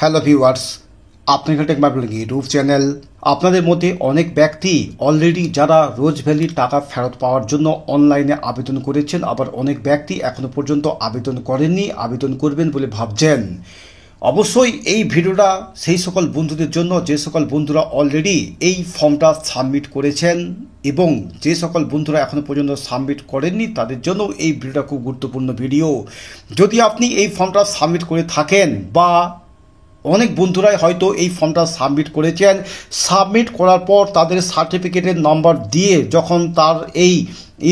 Hello viewers, আপনাদের take marketing YouTube channel. আপনাদের মধ্যে অনেক ব্যক্তি অলরেডি যারা রোজ ভ্যালির টাকা ফেরত পাওয়ার জন্য অনলাইনে আবেদন করেছেন, আবার অনেক ব্যক্তি এখনও পর্যন্ত আবেদন করেননি, আবেদন করবেন বলে ভাবছেন। অবশ্যই এই ভিডিওটা সেই সকল বন্ধুদের জন্য যে সকল বন্ধুরা অলরেডি এই ফর্মটা সাবমিট করেছেন, এবং যে সকল বন্ধুরা এখনও পর্যন্ত সাবমিট করেননি তাদের জন্য এই ভিডিওটা খুব গুরুত্বপূর্ণ ভিডিও। যদি আপনি এই ফর্মটা সাবমিট করে থাকেন, বা অনেক বন্ধুরাই হয়তো এই ফর্মটা সাবমিট করেছেন, সাবমিট করার পর তাদের সার্টিফিকেটের নাম্বার দিয়ে যখন তার এই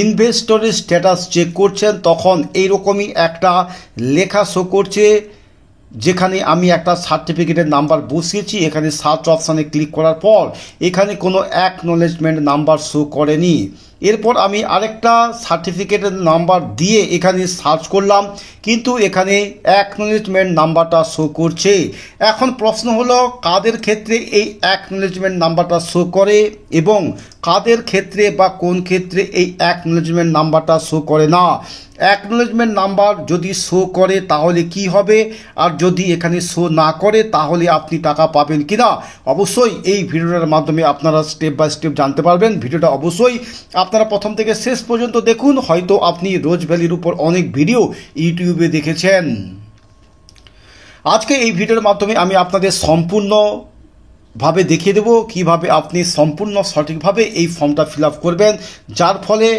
ইনভেস্টরের স্ট্যাটাস চেক করছেন, তখন এইরকমই একটা লেখা শো করছে, যেখানে আমি একটা সার্টিফিকেটের নাম্বার বসিয়েছি। এখানে সার্চ অপশানে ক্লিক করার পর এখানে কোনো অ্যাকনোলেজমেন্ট নাম্বার শো করেনি। এরপর আমি আরেকটা সার্টিফিকেটের নাম্বার দিয়ে এখানে সার্চ করলাম, কিন্তু এখানে অ্যাকনোলেজমেন্ট নাম্বারটা শো করছে। এখন প্রশ্ন হলো, কাদের ক্ষেত্রে এই অ্যাকনোলেজমেন্ট নাম্বারটা শো করে এবং কাদের ক্ষেত্রে বা কোন ক্ষেত্রে এই অ্যাকনোলেজমেন্ট নাম্বারটা শো করে না। অ্যাকনোলেজমেন্ট নাম্বার যদি শো করে তাহলে কি হবে, আর যদি এখানে শো না করে তাহলে আপনি টাকা পাবেন কিনা, অবশ্যই এই ভিডিওটার মাধ্যমে আপনারা স্টেপ বাই স্টেপ জানতে পারবেন। ভিডিওটা অবশ্যই আপনারা প্রথম থেকে শেষ পর্যন্ত দেখুন। হয়তো আপনি রোজ ভ্যালির উপর অনেক ভিডিও ইউটিউবে দেখেছেন। আজকে এই ভিডিওর মাধ্যমে আমি আপনাদের সম্পূর্ণভাবে দেখিয়ে দেব কিভাবে আপনি সম্পূর্ণ সঠিকভাবে এই ফর্মটা ফিল আপ করবেন, যার ফলে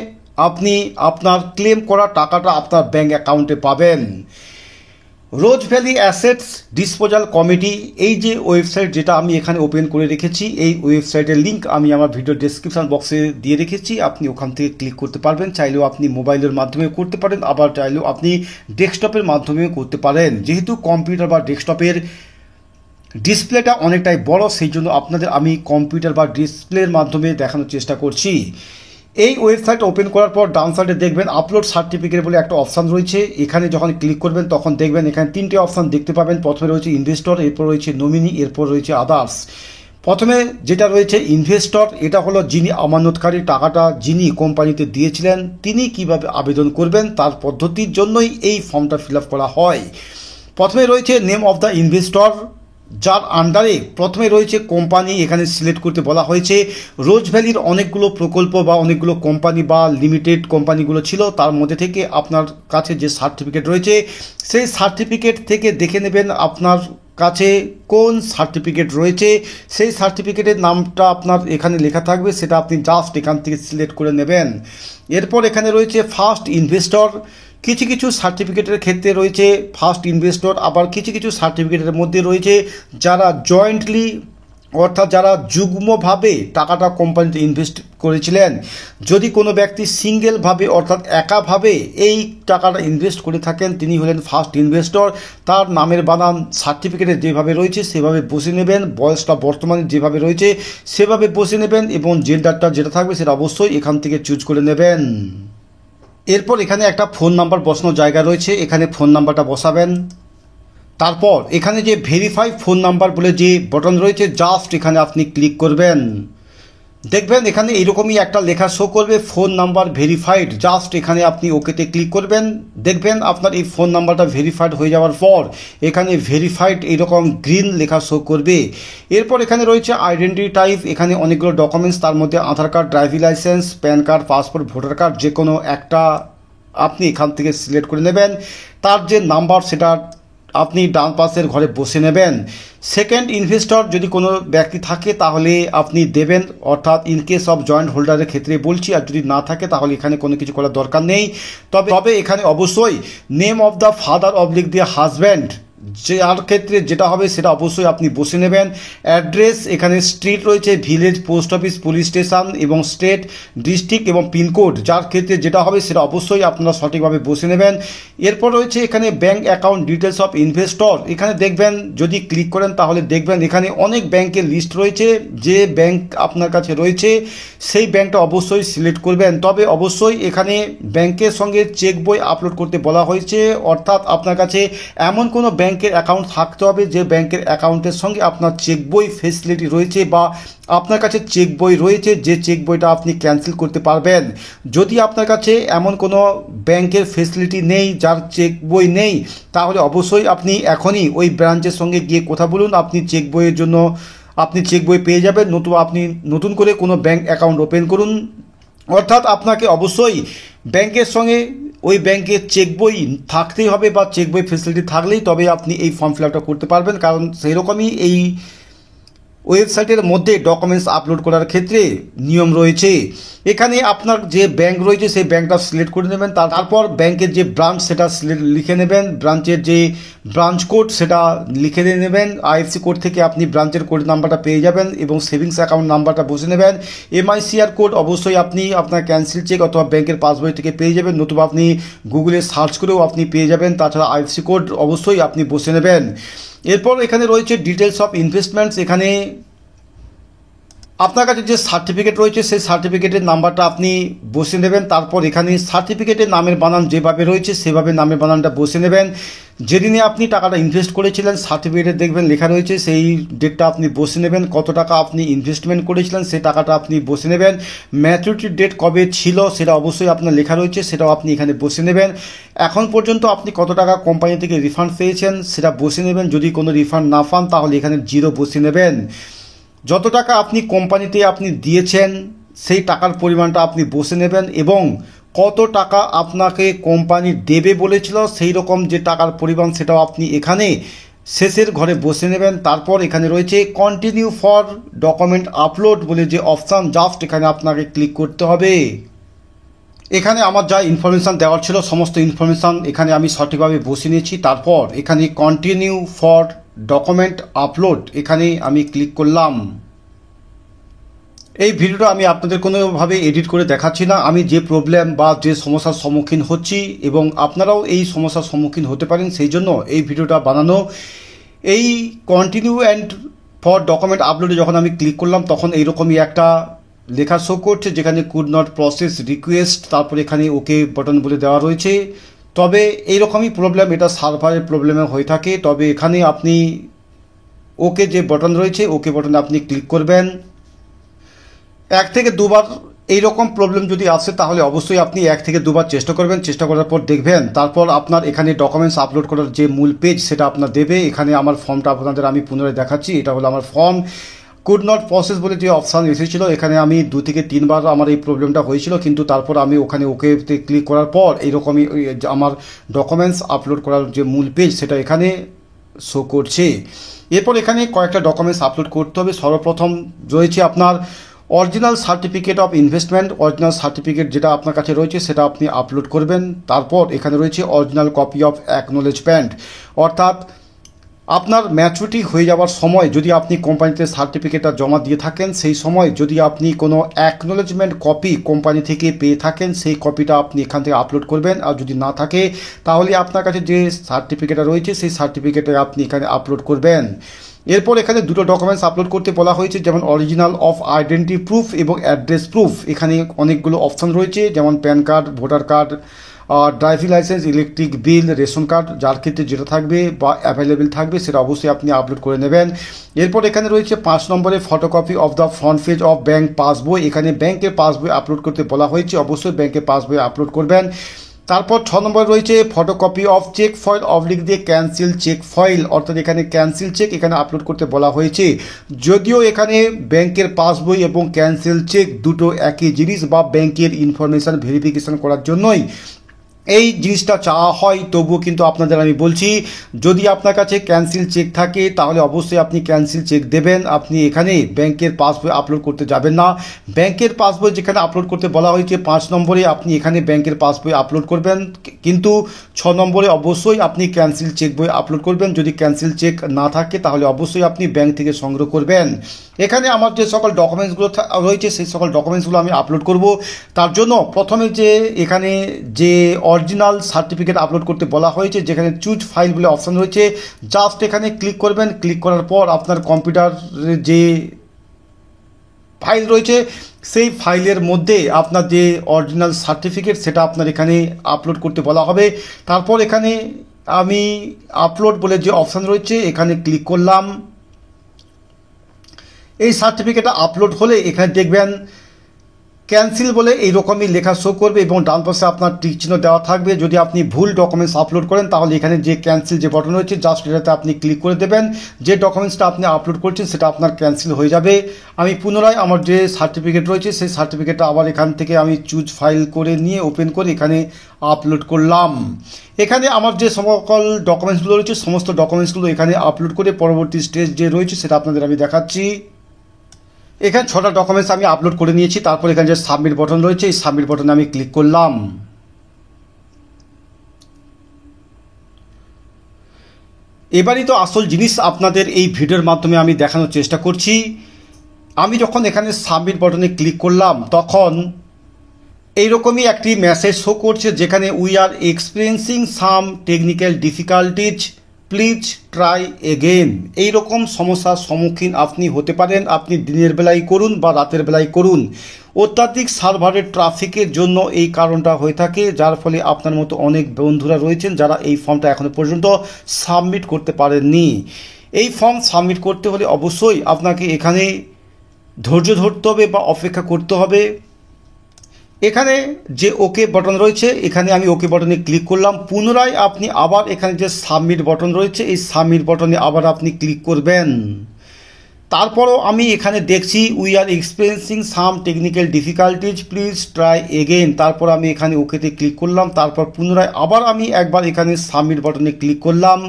আপনি আপনার ক্লেম করা টাকাটা আপনার ব্যাঙ্ক অ্যাকাউন্টে পাবেন। রোজ ভ্যালি অ্যাসেটস ডিসপোজাল কমিটি, এই যে ওয়েবসাইট যেটা আমি এখানে ওপেন করে রেখেছি, এই ওয়েবসাইটের লিঙ্ক আমি আমার ভিডিও ডেসক্রিপশন বক্সে দিয়ে রেখেছি। আপনি ওখান থেকে ক্লিক করতে পারবেন। চাইলেও আপনি মোবাইলের মাধ্যমে করতে পারেন, আবার চাইলেও আপনি ডেস্কটপের মাধ্যমেও করতে পারেন। যেহেতু কম্পিউটার বা ডেস্কটপের ডিসপ্লেটা অনেকটাই বড়, সেই জন্য আপনাদের আমি কম্পিউটার বা ডিসপ্লের মাধ্যমে দেখানোর চেষ্টা করছি। এই ওয়েবসাইট ওপেন করার পর ডান সাইডে দেখবেন আপলোড সার্টিফিকেট বলে একটা অপশান রয়েছে। এখানে যখন ক্লিক করবেন তখন দেখবেন এখানে তিনটে অপশান দেখতে পাবেন। প্রথমে রয়েছে ইনভেস্টর, এরপর রয়েছে নমিনি, এরপর রয়েছে আদার্স। প্রথমে যেটা রয়েছে ইনভেস্টর, এটা হলো যিনি আমানতকারী টাকাটা যিনি কোম্পানিতে দিয়েছিলেন, তিনি কিভাবে আবেদন করবেন তার পদ্ধতির জন্যই এই ফর্মটা ফিল আপ করা হয়। প্রথমে রয়েছে নেম অফ দ্য ইনভেস্টর, যার আন্ডারে প্রথমে রয়েছে কোম্পানি। এখানে সিলেক্ট করতে বলা হয়েছে। রোজ ভ্যালির অনেকগুলো প্রকল্প বা অনেকগুলো কোম্পানি বা লিমিটেড কোম্পানিগুলো ছিল, তার মধ্যে থেকে আপনার কাছে যে সার্টিফিকেট রয়েছে সেই সার্টিফিকেট থেকে দেখে নেবেন আপনার কাছে কোন সার্টিফিকেট রয়েছে। সেই সার্টিফিকেটের নামটা আপনার এখানে লেখা থাকবে, সেটা আপনি জাস্ট এখান থেকে সিলেক্ট করে নেবেন। এরপর এখানে রয়েছে ফার্স্ট ইনভেস্টর। কিছু কিছু সার্টিফিকেটের ক্ষেত্রে রয়েছে ফার্স্ট ইনভেস্টর, আবার কিছু কিছু সার্টিফিকেটের মধ্যে রয়েছে যারা জয়েন্টলি, অর্থাৎ যারা যুগ্মভাবে টাকাটা কোম্পানিতে ইনভেস্ট করেছিলেন। যদি কোনো ব্যক্তি সিঙ্গেলভাবে অর্থাৎ একাভাবে এই টাকাটা ইনভেস্ট করে থাকেন, তিনি হলেন ফার্স্ট ইনভেস্টর। তার নামের বানান সার্টিফিকেটে যেভাবে রয়েছে সেভাবে বসে নেবেন, বয়সটা বর্তমানে যেভাবে রয়েছে সেভাবে বসে নেবেন, এবং জেন্ডারটা যেটা থাকবে সেটা অবশ্যই এখান থেকে চুজ করে নেবেন। এরপর এখানে একটা ফোন নাম্বার বসানোর জায়গা রয়েছে, এখানে ফোন নাম্বারটা বসাবেন। তারপর এখানে যে ভেরিফাই ফোন নাম্বার বলে যে বটন রয়েছে, জাস্ট এখানে আপনি ক্লিক করবেন। দেখবেন এখানে এইরকমই একটা লেখা শো করবে, ফোন নাম্বার ভেরিফাইড। জাস্ট এখানে আপনি ওকেতে ক্লিক করবেন। দেখবেন আপনার এই ফোন নাম্বারটা ভেরিফাইড হয়ে যাওয়ার পর এখানে ভেরিফাইড এইরকম গ্রিন লেখা শো করবে। এরপর এখানে রয়েছে আইডেন্টিটি টাইপ। এখানে অনেকগুলো ডকুমেন্টস, তার মধ্যে Aadhaar card, driving licence, PAN card, passport, voter card, যে কোনো একটা আপনি এখান থেকে সিলেক্ট করে নেবেন। তার যে নাম্বার সেটা আপনি ডান পাশের ঘরে বসে নেবেন। সেকেন্ড ইনভেস্টর যদি কোনো ব্যক্তি থাকে তাহলে আপনি দেবেন, অর্থাৎ ইন কেস অফ জয়েন্ট হোল্ডারের ক্ষেত্রে বলছি। আর যদি না থাকে তাহলে এখানে কোনো কিছু করার দরকার নেই। তবে এখানে অবশ্যই name of the father oblique দিয়ে হাজব্যান্ড, যার ক্ষেত্রে যেটা হবে সেটা অবশ্যই আপনি বসে নেবেন। অ্যাড্রেস, এখানে স্ট্রিট রয়েছে, village, post office, police station এবং স্টেট, ডিস্ট্রিক্ট এবং পিনকোড, যার ক্ষেত্রে যেটা হবে সেটা অবশ্যই আপনারা সঠিকভাবে বসে নেবেন। এরপর রয়েছে এখানে bank account details of investor. এখানে দেখবেন যদি ক্লিক করেন তাহলে দেখবেন এখানে অনেক ব্যাংকের লিস্ট রয়েছে। যে ব্যাংক আপনার কাছে রয়েছে সেই ব্যাংকটা অবশ্যই সিলেক্ট করবেন। তবে অবশ্যই এখানে ব্যাংকের সঙ্গে চেক বই আপলোড করতে বলা হয়েছে, অর্থাৎ আপনার কাছে এমন কোনো ব্যাংক ব্যাংকের অ্যাকাউন্ট থাকতে হবে যে ব্যাংকের অ্যাকাউন্টের সঙ্গে আপনার চেক বই ফেসিলিটি রয়েছে বা আপনার কাছে চেক বই রয়েছে, যে চেক বইটা আপনি ক্যান্সেল করতে পারবেন। যদি আপনার কাছে এমন কোনো ব্যাংকের ফেসিলিটি নেই, যার চেক বই নেই, তাহলে অবশ্যই আপনি এখনই ওই ব্রাঞ্চের সঙ্গে গিয়ে কথা বলুন। আপনি চেক বইয়ের জন্য আপনি চেক বই পেয়ে যাবেন, নতুবা আপনি নতুন করে কোনো ব্যাংক অ্যাকাউন্ট ওপেন করুন। অর্থাৎ আপনাকে অবশ্যই ব্যাংকের সঙ্গে ওই ব্যাংকের চেক বই থাকতেই হবে বা চেক বই ফেসিলিটি থাকলেই তবে আপনি এই ফর্ম ফিল আপটা করতে পারবেন। কারণ সেই রকমই এই ওয়েবসাইটের মধ্যে ডকুমেন্টস আপলোড করার ক্ষেত্রে নিয়ম রয়েছে। এখানে আপনার যে ব্যাংক রয়েছে সেই ব্যাংকটা সিলেক্ট করে নেবেন, তারপর ব্যাংকের যে ব্রাঞ্চ সেটা লিখে নেবেন, ব্রাঞ্চের যে ব্রাঞ্চ কোড সেটা লিখে নেবেন। আইএফসি কোড থেকে আপনি ব্রাঞ্চের কোড নাম্বারটা পেয়ে যাবেন এবং সেভিংস অ্যাকাউন্ট নাম্বারটা বসে নেবেন। এমআইসিআর কোড অবশ্যই আপনি আপনার ক্যান্সেল চেক অথবা ব্যাংকের পাসবই থেকে পেয়ে যাবেন, নতুবা আপনি গুগলে সার্চ করেও আপনি পেয়ে যাবেন। তাছাড়া আইএফসি কোড অবশ্যই আপনি বসে নেবেন। এরপর এখানে রয়েছে ডিটেলস অফ ইনভেস্টমেন্টস। এখানে আপনার কাছে যে সার্টিফিকেট রয়েছে সেই সার্টিফিকেটের নাম্বারটা আপনি বসে নেবেন। তারপর এখানে সার্টিফিকেটের নামের বানান যেভাবে রয়েছে সেভাবে নামের বানানটা বসে নেবেন। যেদিনে আপনি টাকাটা ইনভেস্ট করেছিলেন সার্টিফিকেটে দেখবেন লেখা রয়েছে, সেই ডেটটা আপনি বসে নেবেন। কত টাকা আপনি ইনভেস্টমেন্ট করেছিলেন সেই টাকাটা আপনি বসে নেবেন। ম্যাচুরিটি ডেট কবে ছিল সেটা অবশ্যই আপনার লেখা রয়েছে, সেটাও আপনি এখানে বসে নেবেন। এখন পর্যন্ত আপনি কত টাকা কোম্পানি থেকে রিফান্ড পেয়েছেন সেটা বসে নেবেন। যদি কোনো রিফান্ড না পান তাহলে এখানে 0 বসে নেবেন। যত টাকা আপনি কোম্পানিতে আপনি দিয়েছেন সেই টাকার পরিমাণটা আপনি বসে নেবেন এবং কত টাকা আপনাকে কোম্পানি দেবে বলেছিল সেই রকম যে টাকার পরিমাণ সেটাও আপনি এখানে শেষের ঘরে বসে নেবেন। তারপর এখানে রয়েছে কন্টিনিউ ফর ডকুমেন্ট আপলোড বলে যে অপশান, জাস্ট এখানে আপনাকে ক্লিক করতে হবে। এখানে আমার যা ইনফরমেশান দেওয়ার ছিল সমস্ত ইনফরমেশান এখানে আমি সঠিকভাবে বসে নিয়েছি। তারপর এখানে কন্টিনিউ ফর ডকুমেন্ট আপলোড এখানে আমি ক্লিক করলাম। এই ভিডিওটা আমি আপনাদের কোনোভাবে এডিট করে দেখাচ্ছি না, আমি যে প্রবলেম বা যে সমস্যার সম্মুখীন হচ্ছি এবং আপনারাও এই সমস্যার সম্মুখীন হতে পারেন সেই জন্য এই ভিডিওটা বানানো। এই কন্টিনিউ অ্যান্ড ফর ডকুমেন্ট আপলোডে যখন আমি ক্লিক করলাম তখন এইরকমই একটা লেখা শো করছে যেখানে কুড নট প্রসেস রিকোয়েস্ট, তারপর এখানে ওকে বাটন বলে দেওয়া রয়েছে। তবে এইরকমই প্রবলেম, এটা সার্ভারের প্রবলেমে হয়ে থাকে। তবে এখানে আপনি ওকে যে বাটন রয়েছে ওকে বাটনে আপনি ক্লিক করবেন। 1 থেকে 2 বার এইরকম প্রবলেম যদি আসে তাহলে অবশ্যই আপনি 1 থেকে 2 বার চেষ্টা করবেন, চেষ্টা করার পর দেখবেন। তারপর আপনার এখানে ডকুমেন্টস আপলোড করার যে মূল পেজ সেটা আপনার দেবে। এখানে আমার ফর্মটা আপনাদের আমি পুনরায় দেখাচ্ছি, এটা হলো আমার ফর্ম। কুড নট প্রসেস বলে যে অপশান এসেছিল এখানে আমি 2 থেকে 3 বার আমার এই প্রবলেমটা হয়েছিল, কিন্তু তারপর আমি ওখানে ওকেতে ক্লিক করার পর এইরকমই আমার ডকুমেন্টস আপলোড করার যে মূল পেজ সেটা এখানে শো করছে। এরপর এখানে কয়েকটা ডকুমেন্টস আপলোড করতে হবে। সর্বপ্রথম রয়েছে আপনার original certificate of investment. Original certificate যেটা আপনার কাছে রয়েছে সেটা আপনি আপলোড করবেন। তারপর এখানে রয়েছে অরিজিনাল কপি অফ অ্যাকনোলেজমেন্ট, অর্থাৎ আপনার ম্যাচুরিটি হয়ে যাওয়ার সময় যদি আপনি কোম্পানিতে সার্টিফিকেটটা জমা দিয়ে থাকেন সেই সময় যদি আপনি কোনো অ্যাকনোলেজমেন্ট কপি কোম্পানি থেকে পেয়ে থাকেন সেই কপিটা আপনি এখান থেকে আপলোড করবেন। আর যদি না থাকে তাহলে আপনার কাছে যে সার্টিফিকেটটা রয়েছে সেই সার্টিফিকেটটা আপনি এখানে আপলোড করবেন। এরপর এখানে 2টো ডকুমেন্টস আপলোড করতে বলা হয়েছে, যেমন অরিজিনাল অফ আইডেন্টি প্রুফ এবং অ্যাড্রেস প্রুফ। এখানে অনেকগুলো অপশান রয়েছে, যেমন pan card, voter card, driving licence, electric bill, ration card, যার ক্ষেত্রে যেটা থাকবে বা অ্যাভেলেবেল থাকবে সেটা অবশ্যই আপনি আপলোড করে নেবেন। এরপর এখানে রয়েছে 5 নম্বরে photocopy of the front page of bank passbook. এখানে ব্যাংকের পাসবই আপলোড করতে বলা হয়েছে, অবশ্যই ব্যাংকের পাসবই আপলোড করবেন। তারপর 6 নম্বরে রয়েছে photocopy of cheque foil oblique দিয়ে ক্যান্সেল চেক ফয়েল, অর্থাৎ এখানে ক্যান্সেল চেক এখানে আপলোড করতে বলা হয়েছে। যদিও এখানে ব্যাংকের পাসবই এবং ক্যান্সেল চেক দুটো একই জিনিস বা ব্যাংকের ইনফরমেশান ভেরিফিকেশান করার জন্যই এই জিনিসটা চাওয়া হয়, তবুও কিন্তু আপনাদের আমি বলছি যদি আপনার কাছে ক্যান্সেল চেক থাকে তাহলে অবশ্যই আপনি ক্যান্সেল চেক দেবেন। আপনি এখানে ব্যাংকের পাসবই আপলোড করতে যাবেন না। ব্যাংকের পাসবই যেখানে আপলোড করতে বলা হয়েছে 5 নম্বরে আপনি এখানে ব্যাংকের পাসবই আপলোড করবেন, কিন্তু 6 নম্বরে অবশ্যই আপনি ক্যান্সেল চেক বই আপলোড করবেন। যদি ক্যান্সেল চেক না থাকে তাহলে অবশ্যই আপনি ব্যাংক থেকে সংগ্রহ করবেন। এখানে আমার যে সকল ডকুমেন্টসগুলো রয়েছে সেই সকল ডকুমেন্টসগুলো আমি আপলোড করব। তার জন্য প্রথমে যে এখানে যে অরিজিনাল সার্টিফিকেট আপলোড করতে বলা হয়েছে যেখানে চুজ ফাইল বলে অপশান রয়েছে, জাস্ট এখানে ক্লিক করবেন। ক্লিক করার পর আপনার কম্পিউটারে যে ফাইল রয়েছে সেই ফাইলের মধ্যে আপনার যে অরিজিনাল সার্টিফিকেট সেটা আপনার এখানে আপলোড করতে বলা হবে। তারপর এখানে আমি আপলোড বলে যে অপশান রয়েছে এখানে ক্লিক করলাম। এই সার্টিফিকেটটা আপলোড হলে এখানে দেখবেন ক্যান্সেল বলে এইরকমই লেখা শো করবে এবং ডান পাশে আপনার টিক চিহ্ন দেওয়া থাকবে। যদি আপনি ভুল ডকুমেন্টস আপলোড করেন তাহলে এখানে যে ক্যান্সেল যে বাটন রয়েছে জাস্ট এটাতে আপনি ক্লিক করে দেবেন। যে ডকুমেন্টসটা আপনি আপলোড করছেন সেটা আপনার ক্যান্সেল হয়ে যাবে। আমি পুনরায় আমার যে সার্টিফিকেট রয়েছে সেই সার্টিফিকেটটা আবার এখান থেকে আমি চুজ ফাইল করে নিয়ে ওপেন করে এখানে আপলোড করলাম। এখানে আমার যে সকল ডকুমেন্টসগুলো রয়েছে সমস্ত ডকুমেন্টসগুলো এখানে আপলোড করে পরবর্তী স্টেজ যে রয়েছে সেটা আপনাদের আমি দেখাচ্ছি। এখানে 6টা ডকুমেন্টস আমি আপলোড করে নিয়েছি। তারপর এখানে যে সাবমিট বাটন রয়েছে এই সাবমিট বাটনে আমি ক্লিক করলাম। এবারই তো আসল জিনিস আপনাদের এই ভিডিওর মাধ্যমে আমি দেখানোর চেষ্টা করছি। আমি যখন এখানে সাবমিট বাটনে ক্লিক করলাম তখন এইরকমই একটি মেসেজ শো করছে যেখানে we are experiencing some technical difficulties, please try again. এইরকম সমস্যার সম্মুখীন আপনি হতে পারেন। আপনি দিনের বেলায় করুন বা রাতের বেলায় করুন, অত্যাধিক সার্ভারের ট্রাফিকের জন্য এই কারণটা হয়ে থাকে, যার ফলে আপনার মতো অনেক বন্ধুরা রয়েছেন যারা এই ফর্মটা এখনো পর্যন্ত সাবমিট করতে পারেননি। এই ফর্ম সাবমিট করতে হলে অবশ্যই আপনাকে এখানে ধৈর্য ধরতে হবে বা অপেক্ষা করতে হবে। এখানে যে ওকে বাটন রয়েছে এখানে আমি ওকে বাটনে ক্লিক করলাম। পুনরায় আপনি আবার এখানে যে সাবমিট বাটন রয়েছে এই সাবমিট বাটনে আবার আপনি ক্লিক করবেন। তারপরও আমি এখানে দেখছি we are experiencing some technical difficulties, please try again. তারপর আমি এখানে ওকেতে ক্লিক করলাম। তারপর পুনরায় আবার আমি একবার এখানে সাবমিট বাটনে ক্লিক করলাম।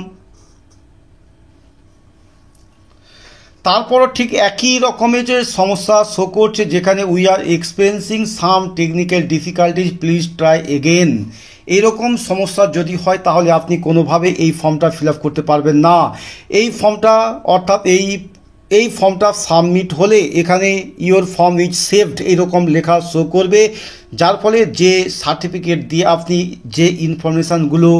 তারপরও ঠিক একই রকমের যে সমস্যা শো করছে যেখানে we are experiencing some technical difficulties, please try again. এরকম সমস্যা যদি হয় তাহলে আপনি কোনোভাবে এই ফর্মটা ফিল আপ করতে পারবেন না। এই ফর্মটা অর্থাৎ এই ফর্মটা সাবমিট হলে এখানে ইওর ফর্ম ইজ সেভড এইরকম লেখা শো করবে, যার ফলে যে সার্টিফিকেট দিয়ে আপনি যে ইনফরমেশানগুলো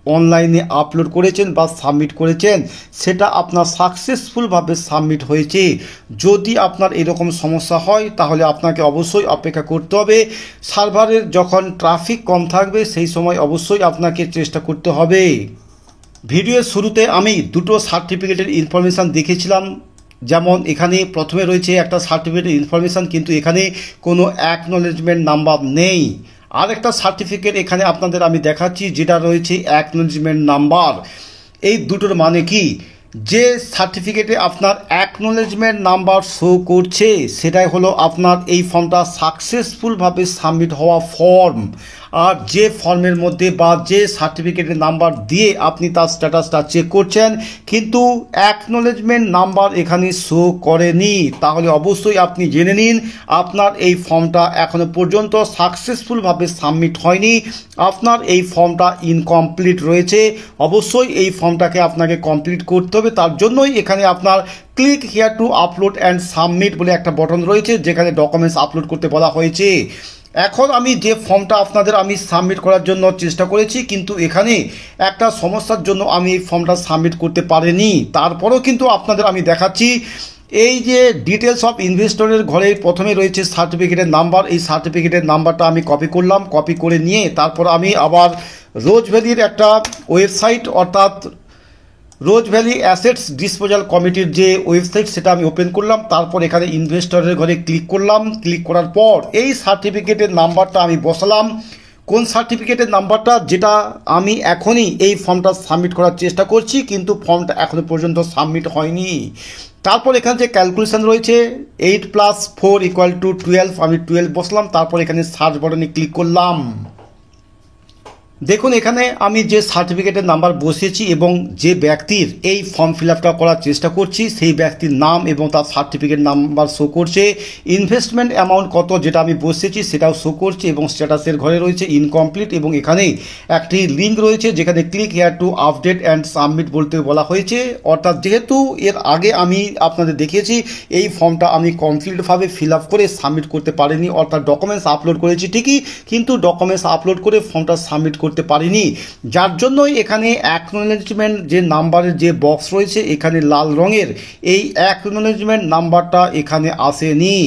অনলাইনে আপলোড করেছেন বা সাবমিট করেছেন সেটা আপনার সাকসেসফুলভাবে সাবমিট হয়েছে। যদি আপনার এরকম সমস্যা হয় তাহলে আপনাকে অবশ্যই অপেক্ষা করতে হবে। সার্ভারের যখন ট্রাফিক কম থাকবে সেই সময় অবশ্যই আপনাকে চেষ্টা করতে হবে। ভিডিওর শুরুতে আমি দুটো সার্টিফিকেটের ইনফরমেশান দেখেছিলাম। যেমন এখানে প্রথমে রয়েছে একটা সার্টিফিকেটের ইনফরমেশান, কিন্তু এখানে কোনো অ্যাকনোলেজমেন্ট নাম্বার নেই। আর একটা সার্টিফিকেট এখানে আপনাদের আমি দেখাচ্ছি যেটা রয়েছে অ্যাকনোলেজমেন্ট নাম্বার। এই দুটোর মানে কি, যে সার্টিফিকেটে আপনার অ্যাকনোলেজমেন্ট নাম্বার শো করছে সেটাই হলো আপনার এই ফর্মটা সাকসেসফুলভাবে সাবমিট হওয়া ফর্ম। আর যে ফর্মের মধ্যে বা যে সার্টিফিকেটের নাম্বার দিয়ে আপনি তার স্ট্যাটাসটা চেক করছেন কিন্তু অ্যাকনোলেজমেন্ট নাম্বার এখানে শো করেনি, তাহলে অবশ্যই আপনি জেনে নিন আপনার এই ফর্মটা এখনো পর্যন্ত সাকসেসফুলভাবে সাবমিট হয়নি। আপনার এই ফর্মটা ইনকমপ্লিট রয়েছে। অবশ্যই এই ফর্মটাকে আপনাকে কমপ্লিট করতে হবে। তার জন্যই এখানে আপনার click here two upload and submit বলে একটা বাটন রয়েছে যেখানে ডকুমেন্টস আপলোড করতে বলা হয়েছে। এখন আমি যে ফর্মটা আপনাদের আমি সাবমিট করার জন্য চেষ্টা করেছি, কিন্তু এখানে একটা সমস্যার জন্য আমি এই ফর্মটা সাবমিট করতে পারিনি। তারপরেও কিন্তু আপনাদের আমি দেখাচ্ছি। এই যে ডিটেলস অফ ইনভেস্টরের ঘরে প্রথমে রয়েছে সার্টিফিকেটের নাম্বার। এই সার্টিফিকেটের নাম্বারটা আমি কপি করলাম। কপি করে নিয়ে তারপর আমি আবার রোজ ভ্যালির একটা ওয়েবসাইট অর্থাৎ রোজ ভ্যালি অ্যাসেটস ডিসপোজাল কমিটির যে ওয়েবসাইট সেটা আমি ওপেন করলাম। তারপর এখানে ইনভেস্টরের ঘরে ক্লিক করলাম। ক্লিক করার পর এই সার্টিফিকেটের নাম্বারটা আমি বসালাম। কোন সার্টিফিকেটের নাম্বারটা, যেটা আমি এখনই এই ফর্মটা সাবমিট করার চেষ্টা করছি কিন্তু ফর্মটা এখনো পর্যন্ত সাবমিট হয়নি। তারপর এখানে যে ক্যালকুলেশন রয়েছে 8 + 4 = 12, আমি 12 বসলাম। তারপর এখানে সার্চ বাটনে ক্লিক করলাম। দেখুন এখানে আমি যে সার্টিফিকেটের নাম্বার বসিয়েছি এবং যে ব্যক্তির এই ফর্ম ফিল আপটা করার চেষ্টা করছি সেই ব্যক্তির নাম এবং তার সার্টিফিকেট নাম্বার শো করছে। ইনভেস্টমেন্ট অ্যামাউন্ট কত যেটা আমি বসিয়েছি সেটাও শো করছে এবং স্ট্যাটাসের ঘরে রয়েছে ইনকমপ্লিট এবং এখানে একটি লিঙ্ক রয়েছে যেখানে click here to update and submit বলতে বলা হয়েছে। অর্থাৎ যেহেতু এর আগে আমি আপনাদের দেখিয়েছি এই ফর্মটা আমি কমপ্লিটভাবে ফিল আপ করে সাবমিট করতে পারিনি, অর্থাৎ ডকুমেন্টস আপলোড করেছি ঠিকই কিন্তু ডকুমেন্টস আপলোড করে ফর্মটা সাবমিট করতে পারিনি, যার জন্যই এখানে অ্যাকনোলেজমেন্ট যে নাম্বারের যে বক্স রয়েছে এখানে লাল রঙের এই অ্যাকনোলেজমেন্ট নাম্বারটা এখানে আসেনি।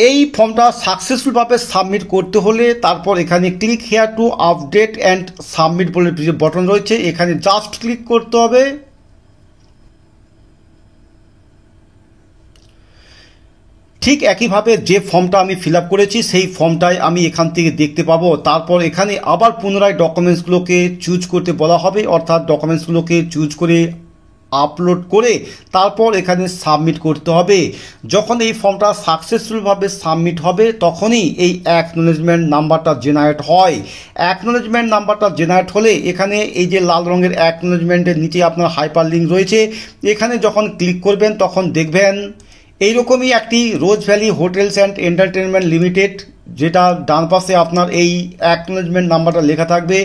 এই ফর্মটা সাকসেসফুলভাবে সাবমিট করতে হলে তারপর এখানে click here to update and submit বলে যে বটন রয়েছে এখানে জাস্ট ক্লিক করতে হবে। ঠিক একইভাবে যে ফর্মটা আমি ফিল আপ করেছি সেই ফর্মটাই আমি এখান থেকে দেখতে পাবো। তারপর এখানে আবার পুনরায় ডকুমেন্টসগুলোকে চুজ করতে বলা হবে, অর্থাৎ ডকুমেন্টসগুলোকে চুজ করে আপলোড করে তারপর এখানে সাবমিট করতে হবে। যখন এই ফর্মটা সাকসেসফুলভাবে সাবমিট হবে তখনই এই অ্যাকনোলেজমেন্ট নাম্বারটা জেনারেট হয়। অ্যাকনোলেজমেন্ট নাম্বারটা জেনারেট হলে এখানে এই যে লাল রঙের অ্যাকনোলেজমেন্টের নিচে আপনার হাইপার লিঙ্ক রয়েছে, এখানে যখন ক্লিক করবেন তখন দেখবেন এইরকমই একটি Rose Valley Hotels and Entertainment Limited, যেটা ডান পাশে আপনার এই অ্যাকনোলেজমেন্ট নাম্বারটা লেখা থাকবে।